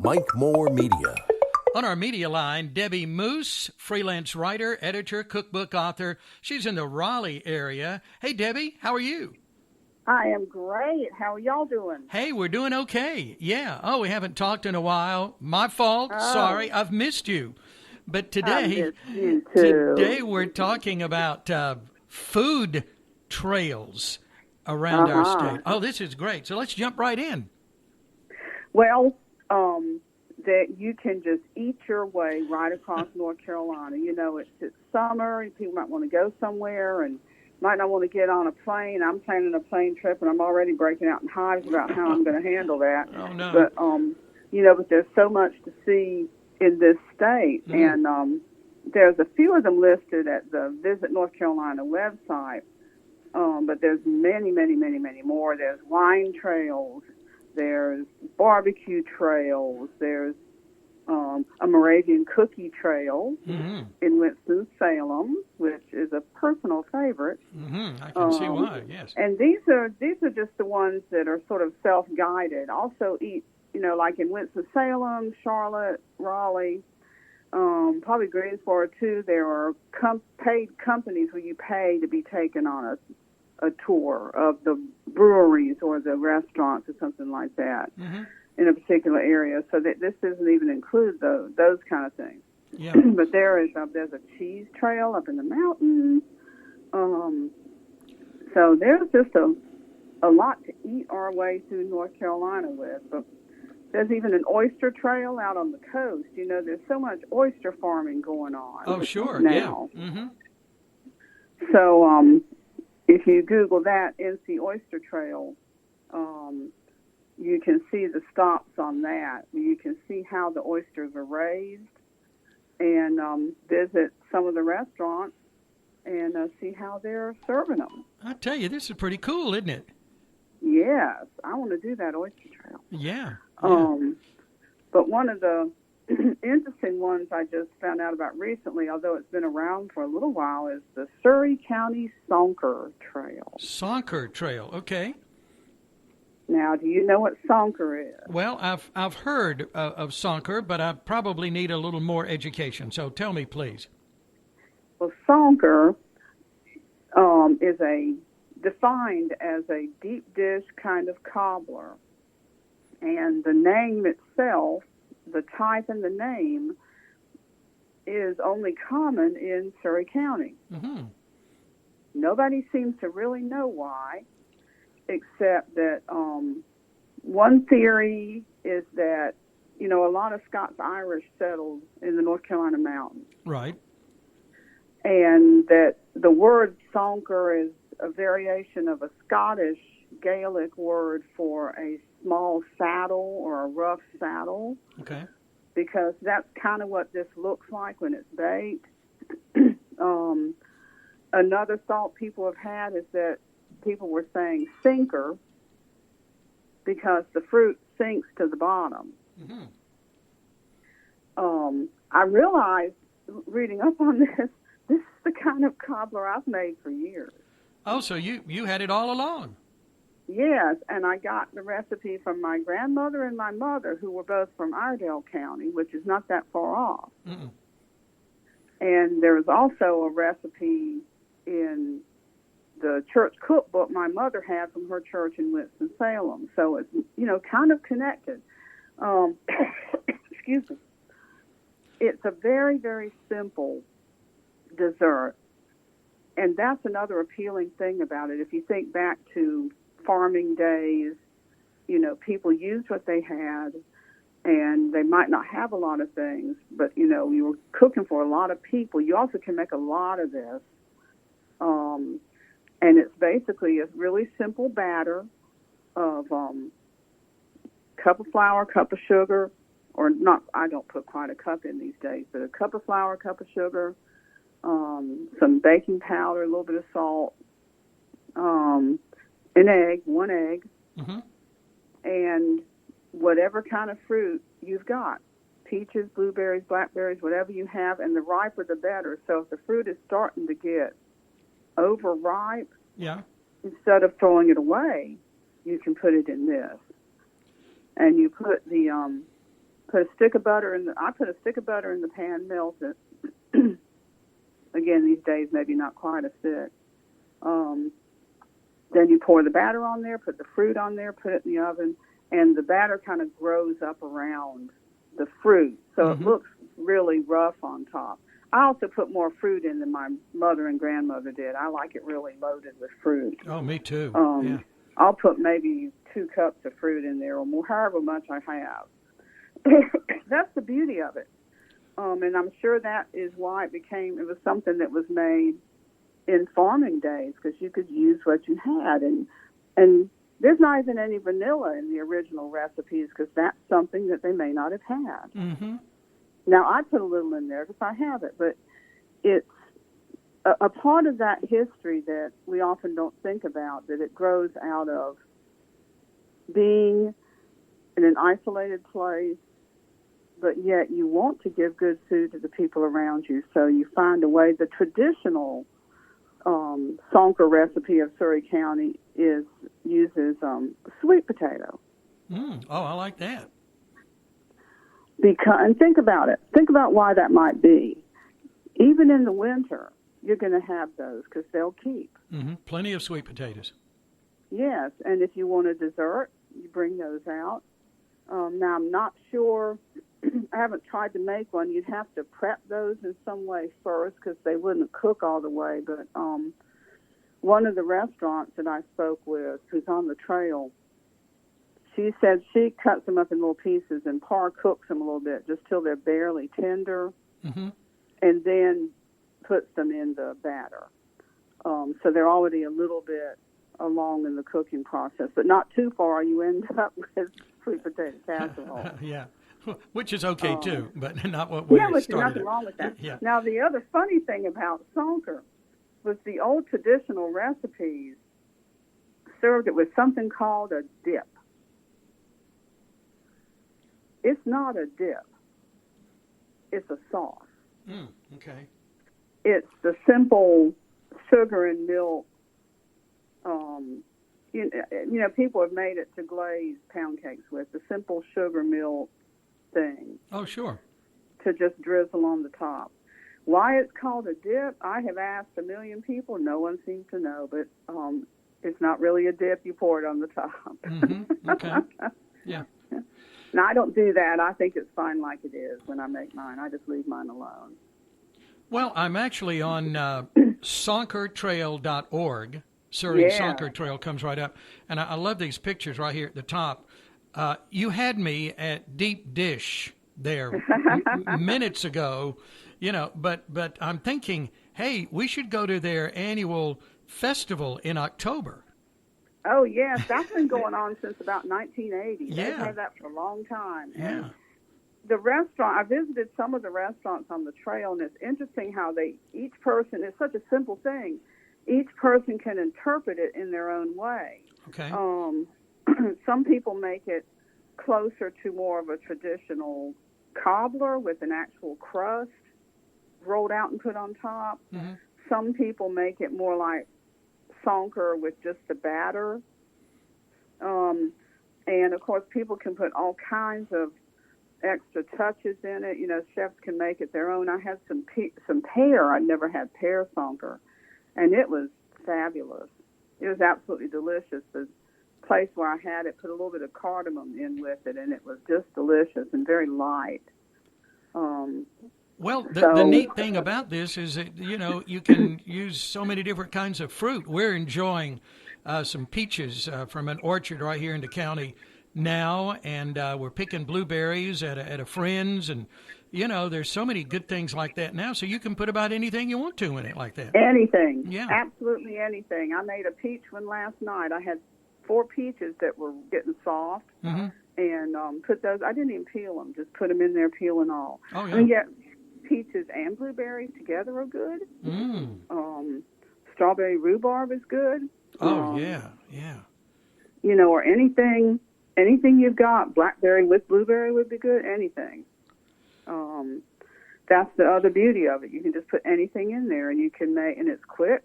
Mike Moore Media. On our media line, Debbie Moose, freelance writer, editor, cookbook author. She's in the Raleigh area. Hey, Debbie, how are you? I am great. How are y'all doing? Hey, we're doing okay. Yeah. Oh, we haven't talked in a while. My fault. Sorry, I've missed you. But I miss you too. today we're talking about food trails around our state. Oh, this is great. So let's jump right in. Well, that you can just eat your way right across North Carolina. You know, it's summer, and people might want to go somewhere and might not want to get on a plane. I'm planning a plane trip, and I'm already breaking out in hives about how I'm going to handle that. Oh, no. But, but there's so much to see in this state, and there's a few of them listed at the Visit North Carolina website, but there's many, many, many, many more. There's wine trails. There's barbecue trails. There's a Moravian cookie trail in Winston-Salem, which is a personal favorite. I can see why, yes. And these are just the ones that are sort of self-guided. Also like in Winston-Salem, Charlotte, Raleigh, probably Greensboro too, there are paid companies where you pay to be taken on a tour of the breweries or the restaurants or something like that in a particular area. So that this doesn't even include those kind of things. Yeah. But there's a cheese trail up in the mountains. So there's just a lot to eat our way through North Carolina with. But there's even an oyster trail out on the coast. You know, there's so much oyster farming going on. Oh, sure. Now. Yeah. So, if you Google that, NC Oyster Trail, you can see the stops on that. You can see how the oysters are raised and visit some of the restaurants and see how they're serving them. I tell you, this is pretty cool, isn't it? Yes, I want to do that oyster trail. Yeah. But one of the interesting ones I just found out about recently, although it's been around for a little while, is the Surry County Sonker Trail. Sonker Trail, okay. Now, do you know what Sonker is? Well, I've heard of Sonker, but I probably need a little more education. So tell me, please. Well, Sonker is defined as a deep dish kind of cobbler, and the name itself, the type in the name, is only common in Surry County. Nobody seems to really know why, except that one theory is that, a lot of Scots-Irish settled in the North Carolina mountains. Right. And that the word sonker is a variation of a Scottish Gaelic word for a small saddle or a rough saddle. Okay. Because that's kind of what this looks like when it's baked. Another thought people have had is that people were saying sinker because the fruit sinks to the bottom. I realized, reading up on this is the kind of cobbler I've made for years. Oh, so you had it all along. Yes, and I got the recipe from my grandmother and my mother, who were both from Iredell County, which is not that far off. And there was also a recipe in the church cookbook my mother had from her church in Winston-Salem. So it's, kind of connected. Excuse me. It's a very, very simple dessert. And that's another appealing thing about it. If you think back to farming days, people used what they had, and they might not have a lot of things, but, you were cooking for a lot of people. You also can make a lot of this. And it's basically a really simple batter of cup of flour, cup of sugar, or not, I don't put quite a cup in these days, but a cup of flour, cup of sugar, some baking powder, a little bit of salt, one egg, and whatever kind of fruit you've got, peaches, blueberries, blackberries, whatever you have, and the riper the better. So if the fruit is starting to get overripe, instead of throwing it away, you can put it in this. And you put the Put a stick of butter in the. I put a stick of butter in the pan, melt it. Again, these days maybe not quite a stick. Then you pour the batter on there, put the fruit on there, put it in the oven, and the batter kind of grows up around the fruit, so it looks really rough on top. I also put more fruit in than my mother and grandmother did. I like it really loaded with fruit. Oh, me too. Yeah. I'll put maybe 2 cups of fruit in there or more, however much I have. That's the beauty of it. And I'm sure that is why it was something that was made in farming days, because you could use what you had. And there's not even any vanilla in the original recipes, because that's something that they may not have had. Mm-hmm. Now, I put a little in there because I have it, but it's a part of that history that we often don't think about, that it grows out of being in an isolated place, but yet you want to give good food to the people around you, so you find a way. The traditional Sonker recipe of Surrey County uses sweet potato. Oh, I like that. And think about it. Think about why that might be. Even in the winter, you're going to have those because they'll keep. Mm-hmm. Plenty of sweet potatoes. Yes, and if you want a dessert, you bring those out. Now, I'm not sure. I haven't tried to make one. You'd have to prep those in some way first because they wouldn't cook all the way. But one of the restaurants that I spoke with, who's on the trail, she said she cuts them up in little pieces and cooks them a little bit just till they're barely tender, and then puts them in the batter. So they're already a little bit along in the cooking process, but not too far. You end up with sweet potato casserole. Yeah, which is okay too, but not what we started. Yeah, there's nothing wrong with that. Yeah. Now, the other funny thing about Sonker was the old traditional recipes served it with something called a dip. It's not a dip. It's a sauce. Okay. It's the simple sugar and milk. You know, people have made it to glaze pound cakes with the simple sugar milk thing. Oh, sure. To just drizzle on the top. Why it's called a dip, I have asked a million people. No one seems to know, but it's not really a dip. You pour it on the top. Okay. Yeah. Now, I don't do that. I think it's fine like it is when I make mine. I just leave mine alone. Well, I'm actually on sonkertrail.org. Surrey Sonker Trail comes right up. And I love these pictures right here at the top. You had me at Deep Dish there minutes ago, you know, but I'm thinking, hey, we should go to their annual festival in October. Oh, yes. That's been going on since about 1980. Yeah. They've had that for a long time. Yeah. And the restaurant, I visited some of the restaurants on the trail, and it's interesting how each person, it's such a simple thing. Each person can interpret it in their own way. Okay. Some people make it closer to more of a traditional cobbler with an actual crust rolled out and put on top. Mm-hmm. Some people make it more like Sonker with just the batter. And, of course, people can put all kinds of extra touches in it. You know, chefs can make it their own. I had some pear. I'd never had pear Sonker, and it was fabulous. It was absolutely delicious. The place where I had it put a little bit of cardamom in with it, and it was just delicious and very light. Well, the neat thing about this is that, you know, you can use so many different kinds of fruit. We're enjoying some peaches from an orchard right here in the county now, and we're picking blueberries at a friend's, and, you know, there's so many good things like that now, so you can put about anything you want to in it like that. Anything. Yeah. Absolutely anything. I made a peach one last night. I had 4 peaches that were getting soft, and put those, I didn't even peel them, just put them in there, peel and all. Oh, yeah. I mean, peaches and blueberries together are good. Strawberry rhubarb is good. Oh, yeah. You know, or anything you've got. Blackberry with blueberry would be good. Anything. That's the other beauty of it. You can just put anything in there, and you can make, and it's quick.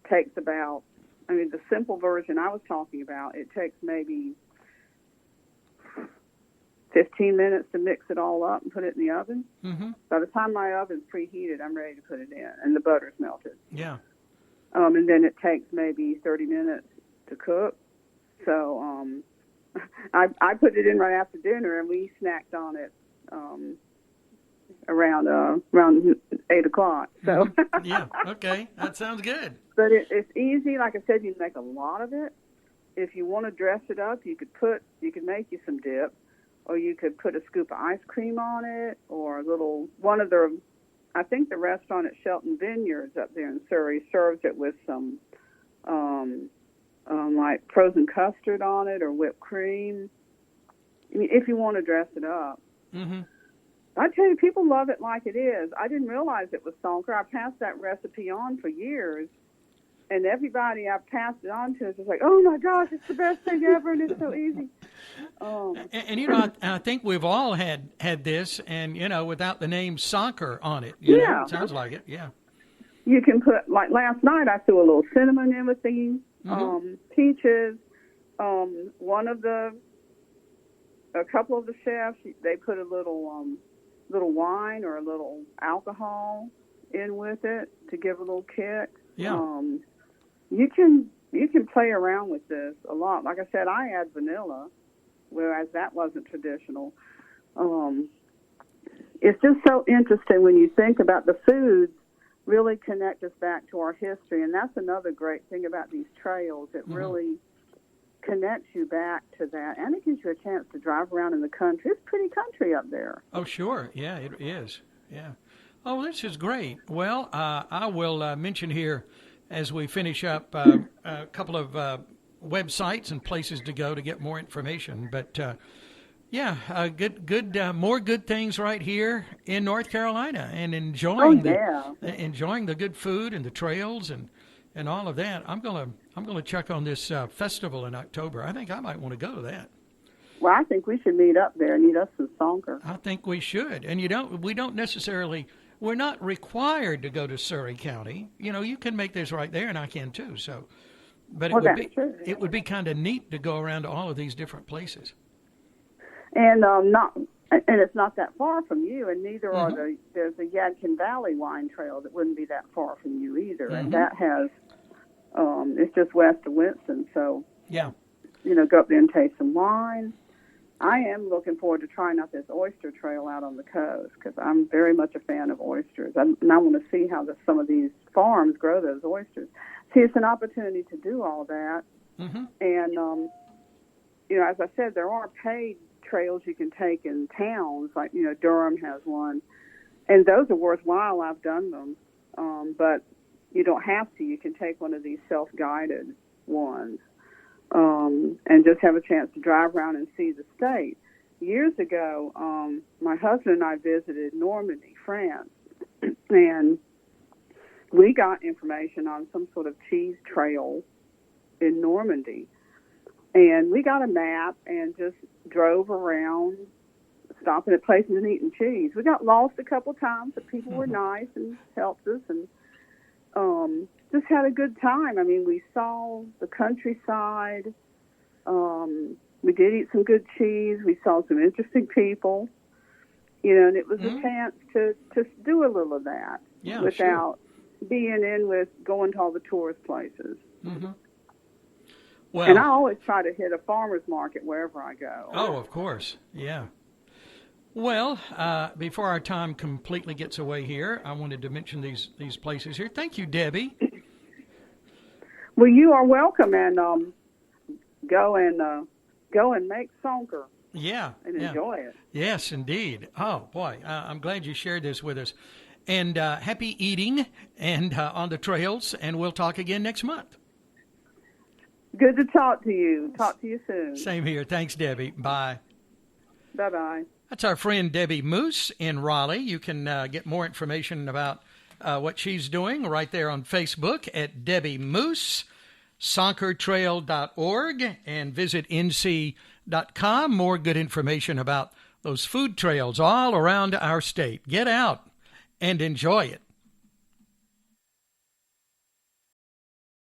Takes about, I mean, the simple version I was talking about, it takes maybe 15 minutes to mix it all up and put it in the oven. Mm-hmm. By the time my oven's preheated, I'm ready to put it in, and the butter's melted. Yeah. And then it takes maybe 30 minutes to cook. So I put it in right after dinner, and we snacked on it around 8 o'clock. So Mm-hmm. Yeah, okay, that sounds good. But it's easy. Like I said, you can make a lot of it. If you want to dress it up, you could make you some dip, or you could put a scoop of ice cream on it, or I think the restaurant at Shelton Vineyards up there in Surrey serves it with some like frozen custard on it or whipped cream. I mean, if you want to dress it up. Mm-hmm. I tell you, people love it like it is. I didn't realize it was Sonker. I passed that recipe on for years, and everybody I've passed it on to is just like, oh my gosh, it's the best thing ever, and it's so easy. And you know, I think we've all had this, and you know, without the name Sonker on it. You know, it sounds like it. Yeah. You can put, like last night, I threw a little cinnamon in with these peaches. A couple of the chefs, they put a little wine or a little alcohol in with it to give a little kick. Yeah. You can play around with this a lot. Like I said, I add vanilla, whereas that wasn't traditional. It's just so interesting when you think about the foods really connect us back to our history, and that's another great thing about these trails. It really connects you back to that, and it gives you a chance to drive around in the country. It's pretty country up there. Oh, sure. Yeah, it is. Yeah. Oh, this is great. Well, I will mention here as we finish up a couple of websites and places to go to get more information. But more good things right here in North Carolina, and enjoying the good food and the trails and all of that. I'm gonna check on this festival in October. I think I might want to go to that. Well, I think we should meet up there and eat us some Sonker. I think we should. And we're not required to go to Surrey County. You know, you can make this right there, and I can too. So, but it would be kind of neat to go around to all of these different places. And it's not that far from you, and neither are there's the Yadkin Valley Wine Trail that wouldn't be that far from you either, and that has it's just west of Winston. So yeah, you know, go up there and taste some wine. I am looking forward to trying out this oyster trail out on the coast because I'm very much a fan of oysters. And I want to see how some of these farms grow those oysters. See, it's an opportunity to do all that. Mm-hmm. And, you know, as I said, there are paid trails you can take in towns. Like, you know, Durham has one. And those are worthwhile. I've done them. But you don't have to. You can take one of these self-guided ones. And just have a chance to drive around and see the state. Years ago, my husband and I visited Normandy, France, and we got information on some sort of cheese trail in Normandy. And we got a map and just drove around, stopping at places and eating cheese. We got lost a couple times, but people were nice and helped us, and just had a good time. I mean, we saw the countryside. We did eat some good cheese. We saw some interesting people, you know, and it was a chance to do a little of that without being in with going to all the tourist places. Mm-hmm. Well, and I always try to hit a farmer's market wherever I go. Oh, of course. Yeah. Well, before our time completely gets away here, I wanted to mention these places here. Thank you, Debbie. Well, you are welcome, and go and make Sonker. Yeah, and enjoy it. Yes, indeed. Oh boy, I'm glad you shared this with us. And happy eating and on the trails. And we'll talk again next month. Good to talk to you. Talk to you soon. Same here. Thanks, Debbie. Bye. Bye-bye. That's our friend Debbie Moose in Raleigh. You can get more information about what she's doing right there on Facebook at Debbie Moose, sonkertrail.org, and visit nc.com. More good information about those food trails all around our state. Get out and enjoy it.